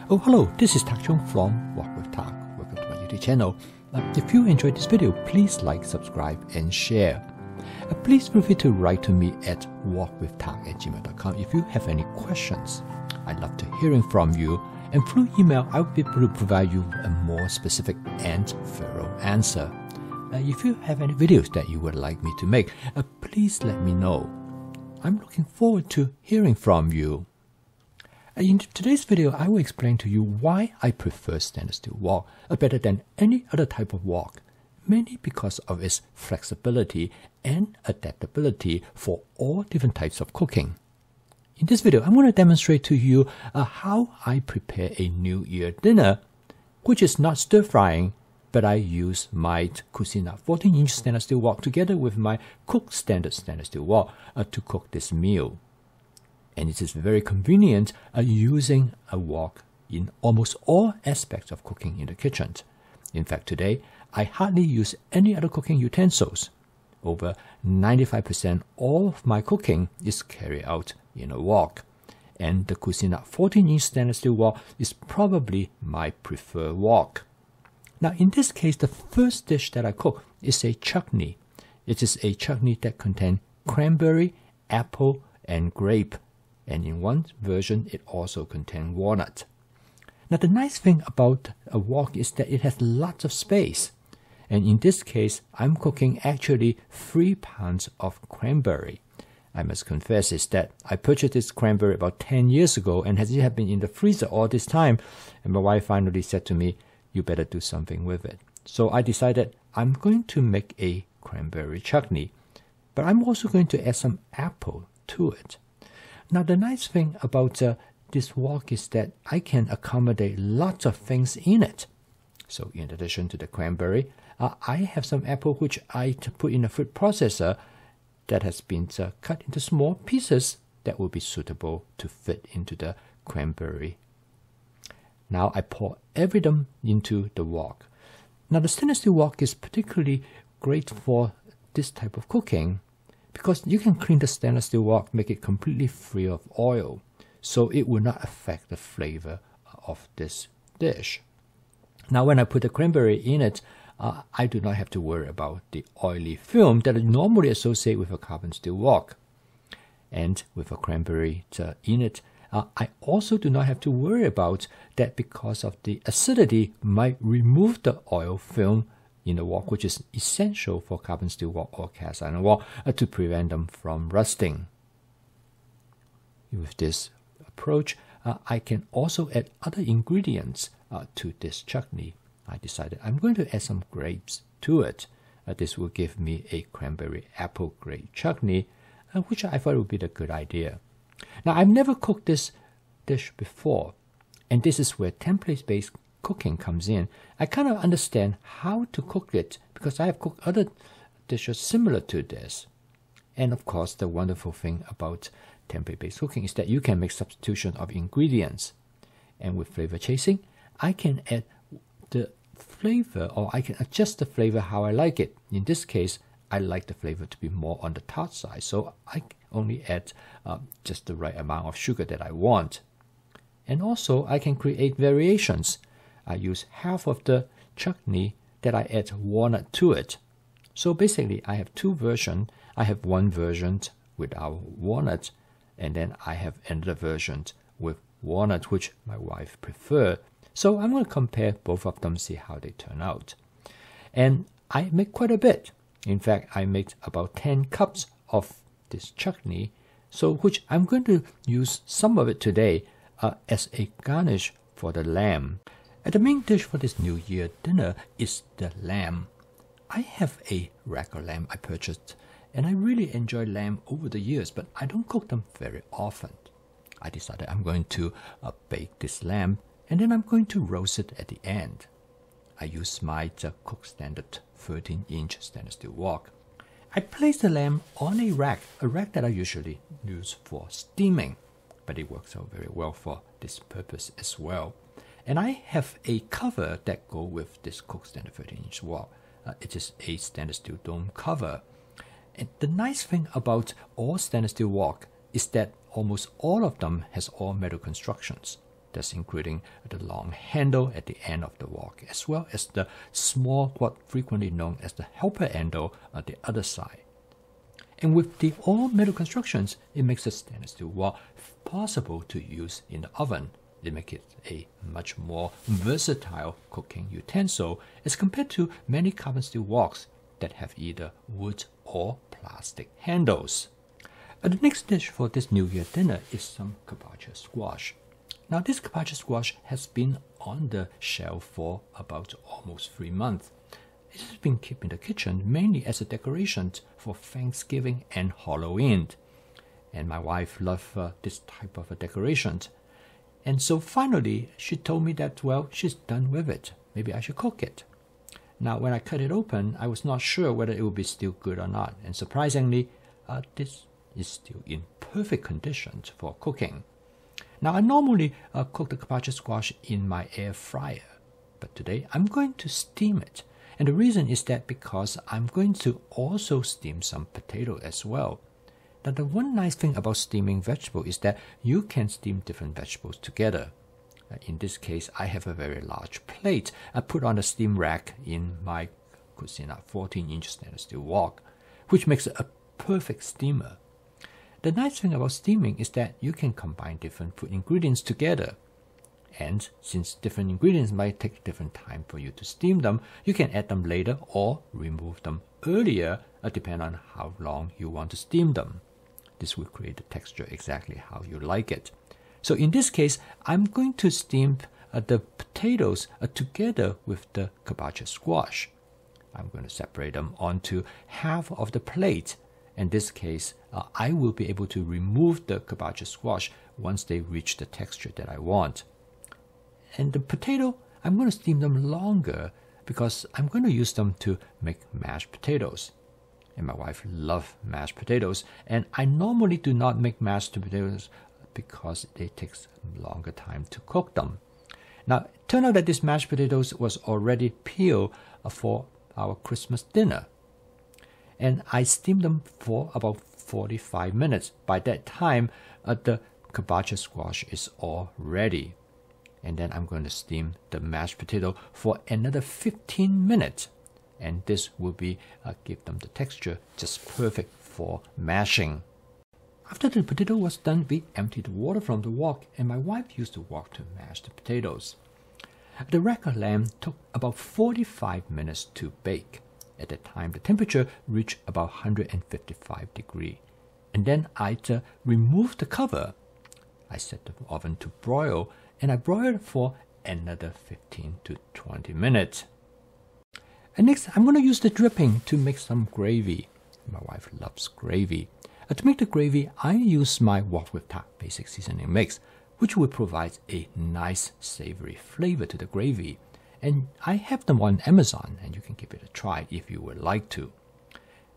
Oh, hello, this is Tak Chung from Wok with Tak. Welcome to my YouTube channel. If you enjoyed this video, please like, subscribe, and share. Please feel free to write to me at wokwithtak@gmail.com if you have any questions. I'd love to hearing from you, and through email, I'll be able to provide you a more specific and thorough answer. If you have any videos that you would like me to make, please let me know. I'm looking forward to hearing from you. In today's video, I will explain to you why I prefer stainless steel wok better than any other type of wok, mainly because of its flexibility and adaptability for all different types of cooking. In this video, I'm going to demonstrate to you how I prepare a New Year dinner, which is not stir-frying, but I use my Cucina 14-inch stainless steel wok together with my Cook standard stainless steel wok to cook this meal. And it is very convenient using a wok in almost all aspects of cooking in the kitchen. In fact, today, I hardly use any other cooking utensils. Over 95% all of my cooking is carried out in a wok. And the Cucina 14-inch stainless steel wok is probably my preferred wok. Now, in this case, the first dish that I cook is a chutney. It is a chutney that contains cranberry, apple, and grape. And in one version, it also contains walnut. Now, the nice thing about a wok is that it has lots of space. And in this case, I'm cooking actually 3 pounds of cranberry. I must confess is that I purchased this cranberry about 10 years ago and it had been in the freezer all this time. And my wife finally said to me, you better do something with it. So I decided I'm going to make a cranberry chutney. But I'm also going to add some apple to it. Now, the nice thing about this wok is that I can accommodate lots of things in it. So in addition to the cranberry, I have some apple which I put in a food processor that has been cut into small pieces that will be suitable to fit into the cranberry. Now I pour everything into the wok. Now the stainless steel wok is particularly great for this type of cooking because you can clean the stainless steel wok, make it completely free of oil, so it will not affect the flavor of this dish. Now when I put the cranberry in it, I do not have to worry about the oily film that I normally associate with a carbon steel wok. And with a cranberry in it, I also do not have to worry about that because of the acidity might remove the oil film in the wok, which is essential for carbon steel wok or cast iron wok to prevent them from rusting. With this approach, I can also add other ingredients to this chutney. I decided I'm going to add some grapes to it. This will give me a cranberry apple grape chutney, which I thought would be a good idea. Now, I've never cooked this dish before, and this is where template-based cooking comes in. I kind of understand how to cook it because I have cooked other dishes similar to this. And of course, the wonderful thing about template-based cooking is that you can make substitution of ingredients. And with flavor chasing, I can add the flavor, or I can adjust the flavor how I like it. In this case, I like the flavor to be more on the tart side, so I only add just the right amount of sugar that I want. And also, I can create variations. I use half of the chutney that I add walnut to it. So basically, I have two versions. I have one version without walnut, and then I have another version with walnut, which my wife prefers. So I'm going to compare both of them, see how they turn out. And I make quite a bit. In fact, I made about 10 cups of this chutney, so which I'm going to use some of it today as a garnish for the lamb. And the main dish for this New Year dinner is the lamb. I have a rack of lamb I purchased, and I really enjoy lamb over the years, but I don't cook them very often. I decided I'm going to bake this lamb, and then I'm going to roast it at the end. I use my Cook Standard 13-inch stainless steel wok. I place the lamb on a rack that I usually use for steaming, but it works out very well for this purpose as well. And I have a cover that goes with this Cook Standard 13-inch wok. It is a stainless steel dome cover. And the nice thing about all stainless steel wok is that almost all of them has all metal constructions. That's including the long handle at the end of the wok, as well as the small, what frequently known as the helper handle on the other side. And with the all-metal constructions, it makes the stainless steel wok possible to use in the oven. It makes it a much more versatile cooking utensil as compared to many carbon steel woks that have either wood or plastic handles. The next dish for this New Year dinner is some kabocha squash. Now this kabocha squash has been on the shelf for about almost 3 months. It has been kept in the kitchen mainly as a decoration for Thanksgiving and Halloween. And my wife loves this type of a decoration. And so finally, she told me that, well, she's done with it. Maybe I should cook it. Now, when I cut it open, I was not sure whether it would be still good or not. And surprisingly, this is still in perfect condition for cooking. Now, I normally cook the kabocha squash in my air fryer. But today, I'm going to steam it. And the reason is that because I'm going to also steam some potato as well. Now, the one nice thing about steaming vegetable is that you can steam different vegetables together. In this case, I have a very large plate I put on a steam rack in my Cucina 14-inch stainless steel wok, which makes it a perfect steamer. The nice thing about steaming is that you can combine different food ingredients together. And since different ingredients might take different time for you to steam them, you can add them later or remove them earlier, depending on how long you want to steam them. This will create the texture exactly how you like it. So in this case, I'm going to steam the potatoes together with the kabocha squash. I'm going to separate them onto half of the plate. In this case, I will be able to remove the kabocha squash once they reach the texture that I want. And the potato, I'm going to steam them longer because I'm going to use them to make mashed potatoes. And my wife loves mashed potatoes, and I normally do not make mashed potatoes because it takes a longer time to cook them. Now, it turned out that this mashed potatoes was already peeled for our Christmas dinner. And I steamed them for about 45 minutes. By that time, the kabocha squash is all ready. And then I'm going to steam the mashed potato for another 15 minutes. And this will be give them the texture just perfect for mashing. After the potato was done, we emptied the water from the wok, and my wife used the wok to mash the potatoes. The rack of lamb took about 45 minutes to bake. At that time, the temperature reached about 155 degrees. And then I removed the cover. I set the oven to broil, and I broiled for another 15 to 20 minutes. And next, I'm going to use the dripping to make some gravy. My wife loves gravy. To make the gravy, I use my Wok with Tak basic seasoning mix, which will provide a nice savory flavor to the gravy. And I have them on Amazon, and you can give it a try if you would like to.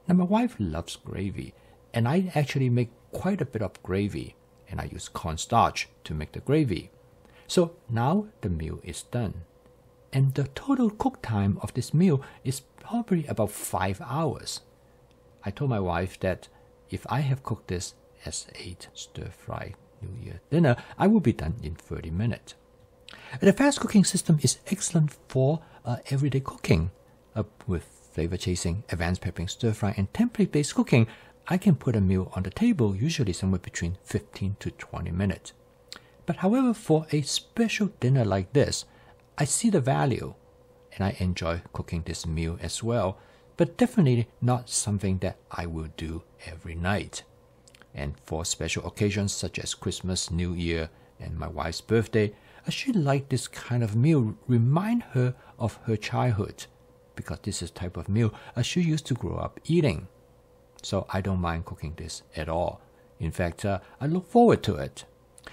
Now, my wife loves gravy, and I actually make quite a bit of gravy, and I use cornstarch to make the gravy. So now the meal is done. And the total cook time of this meal is probably about 5 hours. I told my wife that if I have cooked this as a stir-fry New Year dinner, I will be done in 30 minutes. The fast cooking system is excellent for everyday cooking. With flavor chasing, advanced peppering, stir-fry, and template-based cooking, I can put a meal on the table usually somewhere between 15 to 20 minutes. But however, for a special dinner like this, I see the value, and I enjoy cooking this meal as well, but definitely not something that I will do every night. And for special occasions such as Christmas, New Year, and my wife's birthday, she likes this kind of meal remind her of her childhood, because this is the type of meal she used to grow up eating. So I don't mind cooking this at all. In fact, I look forward to it.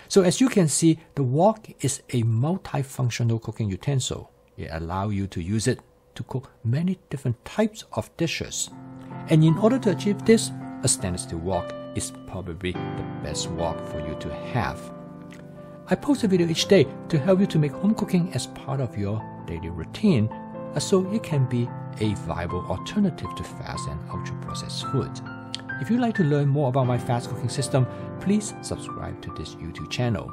So as you can see, the wok is a multifunctional cooking utensil. It allows you to use it to cook many different types of dishes. And in order to achieve this, a stainless steel wok is probably the best wok for you to have. I post a video each day to help you to make home cooking as part of your daily routine, so it can be a viable alternative to fast and ultra-processed food. If you'd like to learn more about my fast cooking system, please subscribe to this YouTube channel.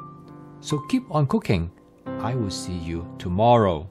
So keep on cooking. I will see you tomorrow.